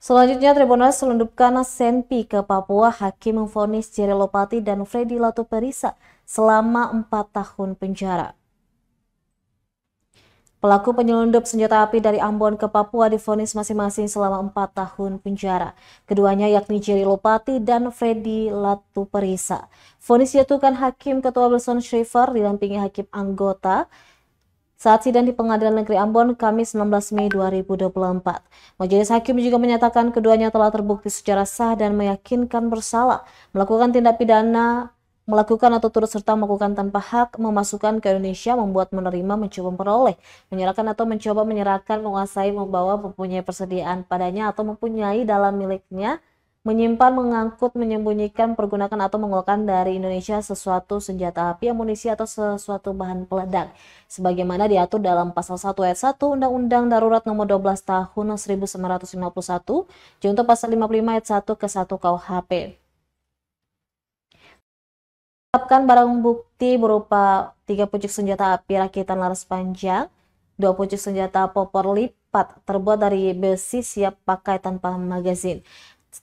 Selanjutnya, Tribunal selundupkan Senpi ke Papua. Hakim memvonis Jerry Lopati dan Freddy Latuperisa selama 4 tahun penjara. Pelaku penyelundup senjata api dari Ambon ke Papua divonis masing-masing selama 4 tahun penjara. Keduanya yakni Jerry Lopati dan Freddy Latuperisa. Vonis dijatuhkan Hakim Ketua Wilson Schriver didampingi hakim anggota saat sidang di Pengadilan Negeri Ambon Kamis 19 Mei 2024. Majelis hakim juga menyatakan keduanya telah terbukti secara sah dan meyakinkan bersalah melakukan tindak pidana, melakukan atau turut serta melakukan tanpa hak, memasukkan ke Indonesia, membuat, menerima, mencoba memperoleh, menyerahkan atau mencoba menyerahkan, menguasai, membawa, mempunyai persediaan padanya atau mempunyai dalam miliknya, menyimpan, mengangkut, menyembunyikan, pergunakan atau mengeluarkan dari Indonesia sesuatu senjata api, amunisi atau sesuatu bahan peledak sebagaimana diatur dalam pasal 1 ayat 1 Undang-Undang Darurat Nomor 12 Tahun 1951 junto pasal 55 ayat 1 ke 1 KUHP. Menetapkan barang bukti berupa 3 pucuk senjata api rakitan laras panjang, 2 pucuk senjata popor lipat terbuat dari besi siap pakai tanpa magazin.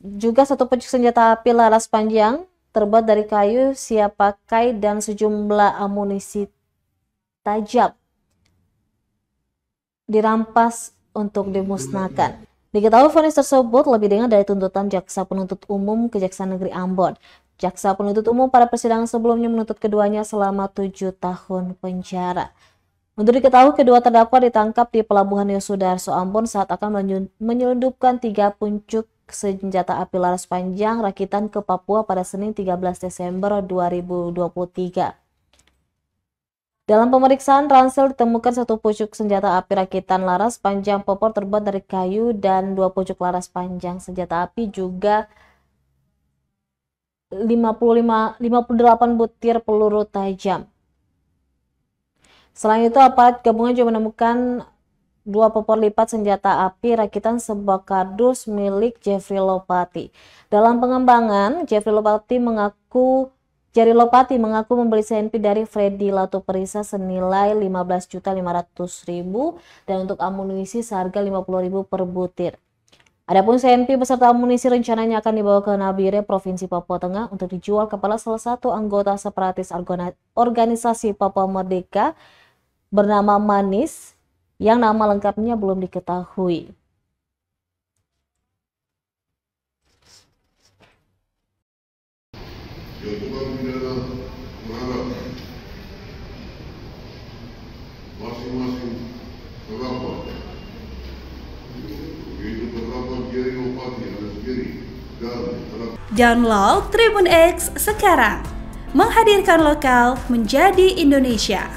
Juga 1 pucuk senjata api laras panjang terbuat dari kayu siap pakai dan sejumlah amunisi tajam dirampas untuk dimusnahkan. Diketahui vonis tersebut lebih ringan dari tuntutan Jaksa Penuntut Umum Kejaksaan Negeri Ambon. Jaksa Penuntut Umum pada persidangan sebelumnya menuntut keduanya selama 7 tahun penjara. Untuk diketahui, kedua terdakwa ditangkap di Pelabuhan Yosudarso Ambon saat akan menyelundupkan 3 pucuk senjata api laras panjang rakitan ke Papua pada Senin 13 Desember 2023. Dalam pemeriksaan ransel ditemukan 1 pucuk senjata api rakitan laras panjang popor terbuat dari kayu dan 2 pucuk laras panjang senjata api, juga 58 butir peluru tajam. Selain itu, aparat gabungan juga menemukan 2 popor lipat senjata api rakitan sebuah kardus milik Jerry Lopati. Dalam pengembangan, Jerry Lopati mengaku membeli Senpi dari Freddy Latuperisa senilai 15.500.000 dan untuk amunisi seharga 50.000 per butir. Adapun Senpi beserta amunisi rencananya akan dibawa ke Nabire, Provinsi Papua Tengah untuk dijual kepada salah satu anggota separatis organisasi Papua Merdeka bernama Manis, yang nama lengkapnya belum diketahui. Yang tukang pidana menganggap masing-masing terdakwa, yaitu terdakwa Jerry Lopati alias Jerry dan Download Tribun X sekarang, menghadirkan lokal menjadi Indonesia.